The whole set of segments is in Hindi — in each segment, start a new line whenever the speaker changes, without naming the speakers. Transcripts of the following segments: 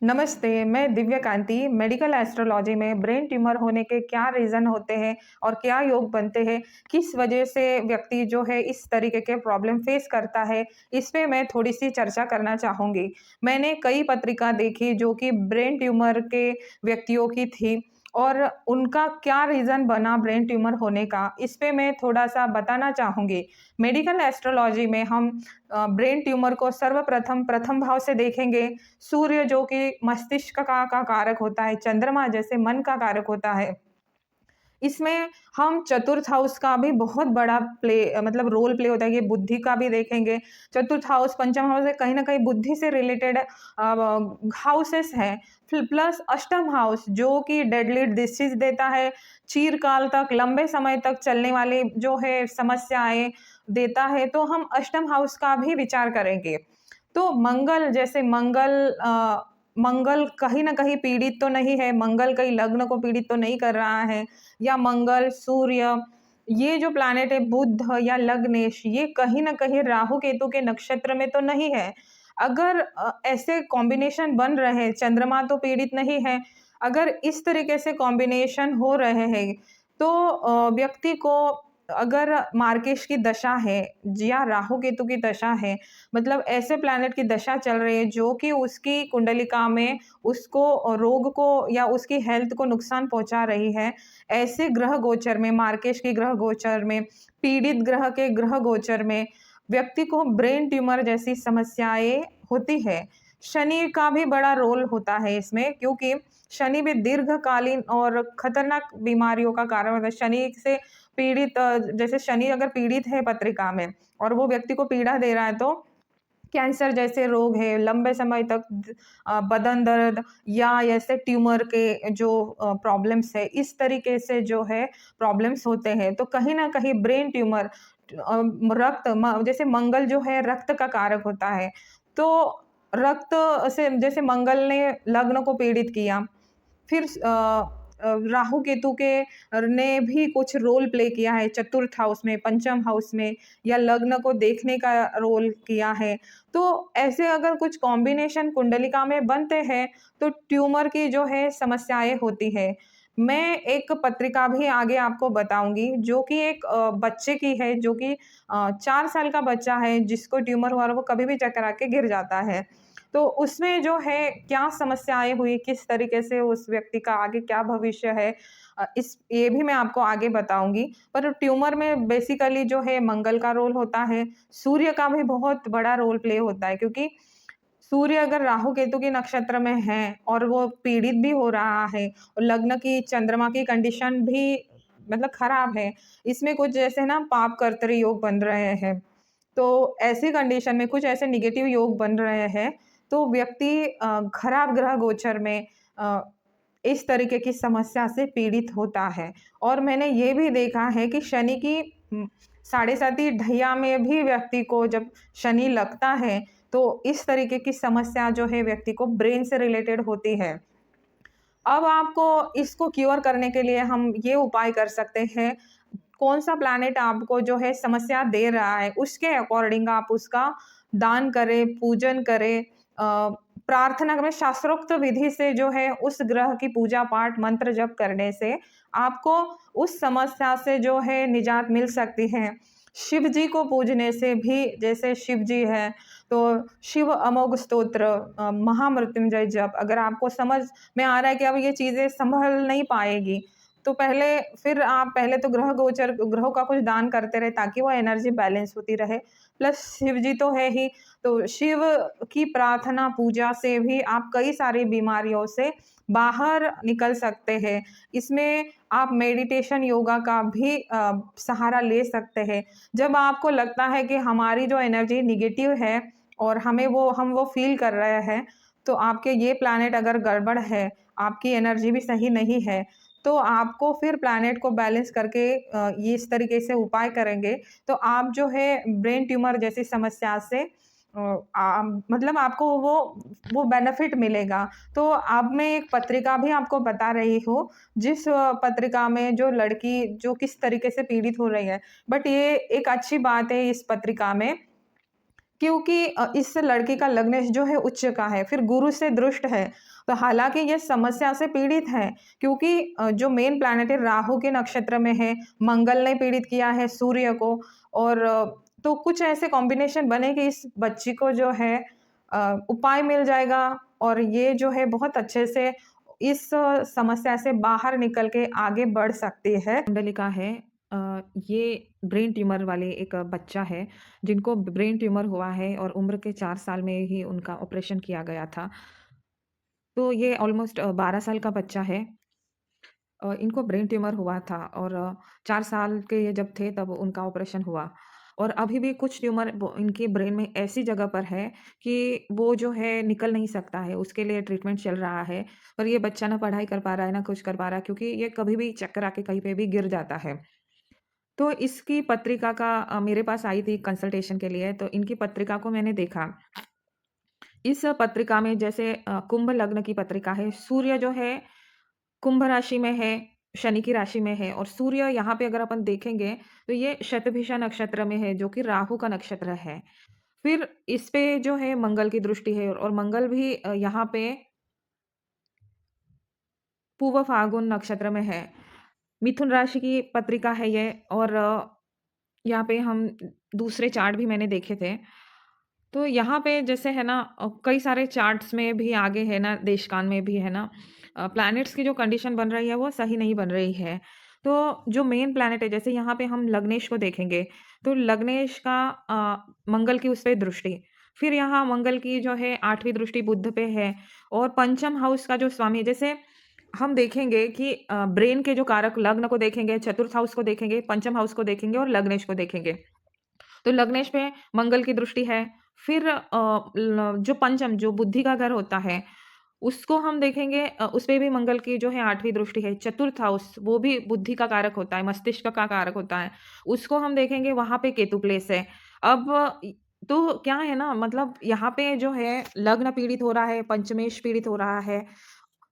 नमस्ते, मैं दिव्या कांति मेडिकल एस्ट्रोलॉजी में ब्रेन ट्यूमर होने के क्या रीज़न होते हैं और क्या योग बनते हैं, किस वजह से व्यक्ति जो है इस तरीके के प्रॉब्लम फेस करता है, इस पे मैं थोड़ी-सी चर्चा करना चाहूँगी। मैंने कई पत्रिका देखी जो कि ब्रेन ट्यूमर के व्यक्तियों की थी और उनका क्या रीज़न बना ब्रेन ट्यूमर होने का, इस पे मैं थोड़ा-सा बताना चाहूँगी। मेडिकल एस्ट्रोलॉजी में हम ब्रेन ट्यूमर को सर्वप्रथम प्रथम भाव से देखेंगे। सूर्य जो कि मस्तिष्क का कारक होता है, चंद्रमा जैसे मन का कारक होता है। इसमें हम चतुर्थ हाउस का भी बहुत बड़ा मतलब रोल प्ले होता है, ये बुद्धि का भी देखेंगे। चतुर्थ हाउस, पंचम हाउस है, कहीं न कहीं बुद्धि से रिलेटेड हाउसेस हैं। फिर प्लस अष्टम हाउस जो कि डेडली डिसीज़ देता है, चिरकाल तक, लंबे समय तक चलने वाली जो है समस्याएँ देता है, तो हम अष्टम हाउस का भी विचार करेंगे। तो मंगल जैसे मंगल कहीं न कहीं पीड़ित तो नहीं है, मंगल कहीं लग्न को पीड़ित तो नहीं कर रहा है या मंगल, सूर्य ये जो प्लैनेट है बुध या लग्नेश ये कहीं न कहीं राहु केतु के नक्षत्र में तो नहीं है। अगर ऐसे कॉम्बिनेशन बन रहे हैं, चंद्रमा तो पीड़ित नहीं है, अगर इस तरीके से कॉम्बिनेशन हो रहे हैं, तो व्यक्ति को अगर मार्केश की दशा है या राहु केतु की दशा है, मतलब ऐसे प्लैनेट की दशा चल रही है जो कि उसकी कुंडलिका में उसको रोग को या उसकी हेल्थ को नुकसान पहुंचा रही है। ऐसे ग्रह गोचर में मार्केश के ग्रह गोचर में, पीड़ित ग्रह के ग्रह गोचर में व्यक्ति को ब्रेन ट्यूमर जैसी समस्याएं होती है। शनि का भी बड़ा रोल होता है इसमें, क्योंकि शनि भी दीर्घकालीन और खतरनाक बीमारियों का कारण होता है। शनि से पीड़ित जैसे शनि अगर पीड़ित है पत्रिका में और वो व्यक्ति को पीड़ा दे रहा है, तो कैंसर जैसे रोग है, लंबे समय तक बदन दर्द या ऐसे ट्यूमर के जो प्रॉब्लम्स है, इस तरीके से जो है प्रॉब्लम्स होते हैं। तो कहीं न कहीं ब्रेन ट्यूमर रक्त म जैसे मंगल जो है रक्त का कारक होता है, तो रक्त से जैसे मंगल ने लग्न को पीड़ित किया, फिर राहु केतु के ने भी कुछ रोल प्ले किया है चतुर्थ हाउस में, पंचम हाउस में या लग्न को देखने का रोल किया है। तो ऐसे अगर कुछ कॉम्बिनेशन कुंडलिका में बनते हैं, तो ट्यूमर की जो है समस्याएँ होती है। मैं एक पत्रिका भी आगे आपको बताऊँगी जो कि एक बच्चे की है जो कि 4 साल का बच्चा है जिसको ट्यूमर हुआ और वो कभी भी चकरा के गिर जाता है। तो उसमें जो है क्या समस्याएँ हुई, किस तरीके से उस व्यक्ति का आगे क्या भविष्य है, इस ये भी मैं आपको आगे बताऊँगी। पर ट्यूमर में बेसिकली जो है मंगल का रोल होता है, सूर्य का भी बहुत बड़ा रोल प्ले होता है, क्योंकि सूर्य अगर राहु केतु के नक्षत्र में है और वो पीड़ित भी हो रहा है और लग्न की चंद्रमा की कंडीशन भी मतलब खराब है, इसमें कुछ जैसे ना पाप कर्तरी योग बन रहे हैं। तो ऐसी कंडीशन में कुछ ऐसे नेगेटिव योग बन रहे हैं, तो व्यक्ति खराब ग्रह गोचर में अ, इस तरीके की समस्या से पीड़ित होता है। और मैंने ये भी देखा है कि शनि की साढ़े साती ढैया में भी व्यक्ति को जब शनि लगता है, तो इस तरीके की समस्या जो है व्यक्ति को ब्रेन से रिलेटेड होती है। अब आपको इसको क्योर करने के लिए हम ये उपाय कर सकते हैं, कौन-सा प्लैनेट आपको जो है समस्या दे रहा है, उसके अकॉर्डिंग आप उसका दान करें, पूजन करें। प्रार्थना में शास्त्रोक्त विधि से जो है उस ग्रह की पूजा-पाठ, मंत्र जप करने से आपको उस समस्या से जो है निजात मिल सकती है। शिव जी को पूजने से भी, जैसे शिव जी हैं, तो शिव अमोघ स्तोत्र, महामृत्युंजय जप, अगर आपको समझ में आ रहा है कि अब ये चीज़ें सँभल नहीं पाएगी, तो फिर आप पहले तो ग्रहों का कुछ दान करते रहे ताकि वो एनर्जी बैलेंस होती रहे। प्लस शिव जी तो है ही, तो शिव की प्रार्थना पूजा से भी आप कई सारी बीमारियों से बाहर निकल सकते हैं। इसमें आप मेडिटेशन, योगा का भी सहारा ले सकते हैं। जब आपको लगता है कि हमारी जो एनर्जी नेगेटिव है और हम वो फ़ील कर रहे हैं, तो आपके ये प्लैनेट अगर गड़बड़ है, आपकी एनर्जी भी सही नहीं है, तो आपको फिर प्लैनेट को बैलेंस करके ये इस तरीके से उपाय करेंगे, तो आप जो है ब्रेन ट्यूमर जैसी समस्या से मतलब आपको वो बेनिफिट मिलेगा। तो अब मैं एक पत्रिका भी आपको बता रही हूँ, जिस पत्रिका में जो लड़की जो किस तरीके से पीड़ित हो रही है। बट ये एक अच्छी बात है इस पत्रिका में क्योंकि इस लड़के का लग्नेश जो है उच्च का है, फिर गुरु से दृष्ट है। तो हालाँकि ये समस्या से पीड़ित है, क्योंकि जो मेन प्लैनेट है राहु के नक्षत्र में है, मंगल ने पीड़ित किया है सूर्य को। और तो कुछ ऐसे कॉम्बिनेशन बने कि इस बच्ची को जो है उपाय मिल जाएगा और ये जो है बहुत अच्छे से इस समस्या से बाहर निकल के आगे बढ़ सकती है। कुंडली का है ये ब्रेन ट्यूमर वाले एक बच्चा है, जिनको ब्रेन ट्यूमर हुआ है और उम्र के 4 साल में ही उनका ऑपरेशन किया गया था। तो ये ऑलमोस्ट 12 साल का बच्चा है। इनको ब्रेन ट्यूमर हुआ था और 4 साल के ये जब थे तब उनका ऑपरेशन हुआ। और अभी भी कुछ ट्यूमर वो इनके ब्रेन में ऐसी जगह पर है कि वो जो है निकल नहीं सकता है, उसके लिए ट्रीटमेंट चल रहा है। पर ये बच्चा ना पढ़ाई कर पा रहा है, ना कुछ कर पा रहा है, क्योंकि ये कभी भी चक्कर आके कहीं पे भी गिर जाता है। तो इसकी पत्रिका का मेरे पास आई थी कंसल्टेशन के लिए, तो इनकी पत्रिका को मैंने देखा। इस पत्रिका में जैसे कुंभ लग्न की पत्रिका है, सूर्य जो है कुंभ राशि में है, शनि की राशि में है और सूर्य यहाँ पे अगर अपन देखेंगे तो ये शतभिषा नक्षत्र में है, जो कि राहु का नक्षत्र है। फिर इस पे जो है मंगल की दृष्टि है और मंगल भी यहाँ पे पूर्व फाल्गुन नक्षत्र में है। मिथुन राशि की पत्रिका है ये। और यहाँ पे हम दूसरे चार्ट भी मैंने देखे थे। तो यहाँ पे जैसे है ना कई सारे चार्ट्स में भी आगे है ना, देशकाल में भी है ना, प्लैनेट्स की जो कंडीशन बन रही है वो सही नहीं बन रही है। तो जो मेन प्लैनेट है, जैसे यहाँ पे हम लग्नेश को देखेंगे, तो लग्नेश का मंगल की उस पे दृष्टि, फिर यहाँ मंगल की जो है 8वीं दृष्टि बुध पे है और पंचम हाउस का जो स्वामी है, जैसे हम देखेंगे कि ब्रेन के जो कारक लग्न को देखेंगे, चतुर्थ हाउस को देखेंगे, पंचम हाउस को देखेंगे और लग्नेश को देखेंगे। तो लग्नेश पे मंगल की दृष्टि है। फिर जो पंचम जो बुद्धि का घर होता है, उसको हम देखेंगे, उसपे भी मंगल की जो है 8वीं दृष्टि है। चतुर्थ हाउस वो भी बुद्धि का कारक होता है, मस्तिष्क का कारक होता है। उसको हम देखेंगे, वहाँ पे केतु प्लेस है। अब तो क्या है ना, मतलब यहाँ पे जो है लग्न पीड़ित हो रहा है, पंचमेश पीड़ित हो रहा है।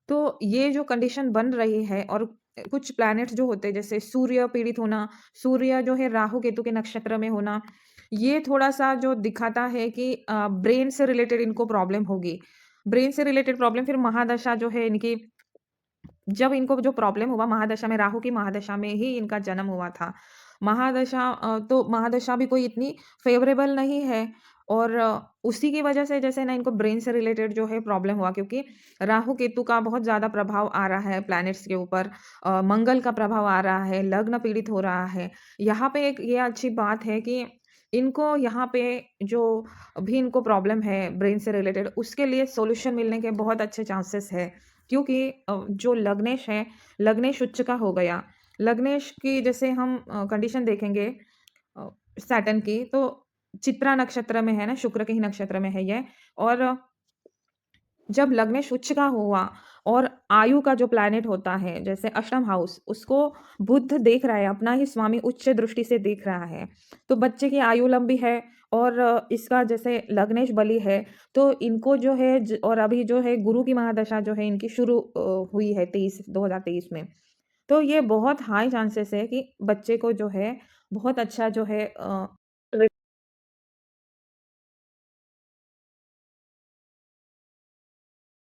तो ये जो कंडीशन बन रही है और कुछ प्लैनेट्स जो होते हैं जैसे सूर्य पीड़ित होना, सूर्य जो है राहु केतु के नक्षत्र में होना, ये थोड़ा-सा जो दिखाता है कि ब्रेन से रिलेटेड इनको प्रॉब्लम होगी। ब्रेन से रिलेटेड प्रॉब्लम, फिर महादशा जो है इनकी, जब इनको जो प्रॉब्लम हुआ महादशा में, राहु की महादशा में ही इनका जन्म हुआ था। महादशा तो महादशा भी कोई इतनी फ़ेवरेबल नहीं है और उसी की वजह से जैसे ना इनको ब्रेन से रिलेटेड जो है प्रॉब्लम हुआ, क्योंकि राहु केतु का बहुत ज़्यादा प्रभाव आ रहा है प्लैनेट्स के ऊपर। मंगल का प्रभाव आ रहा है, लग्न पीड़ित हो रहा है। यहाँ पे एक ये अच्छी बात है कि इनको यहाँ पे जो भी इनको प्रॉब्लम है ब्रेन से रिलेटेड, उसके लिए सॉल्यूशन मिलने के बहुत अच्छे चांसेस है। क्योंकि जो लग्नेश है, लग्नेश उच्च का हो गया। लग्नेश की जैसे हम कंडीशन देखेंगे अ, सैटर्न की, तो चित्रा नक्षत्र में है ना, शुक्र के ही नक्षत्र में है ये। और जब लग्नेश उच्च का हुआ और आयु का जो प्लैनेट होता है, जैसे अष्टम हाउस, उसको बुध देख रहा है, अपना ही स्वामी उच्च दृष्टि से देख रहा है। तो बच्चे की आयु लंबी है और इसका जैसे लग्नेश बली है, तो इनको जो है और अभी जो है गुरु की महादशा जो है इनकी शुरू हुई है 2023 में। तो ये बहुत हाई चांसेस है कि बच्चे को जो है बहुत अच्छा जो है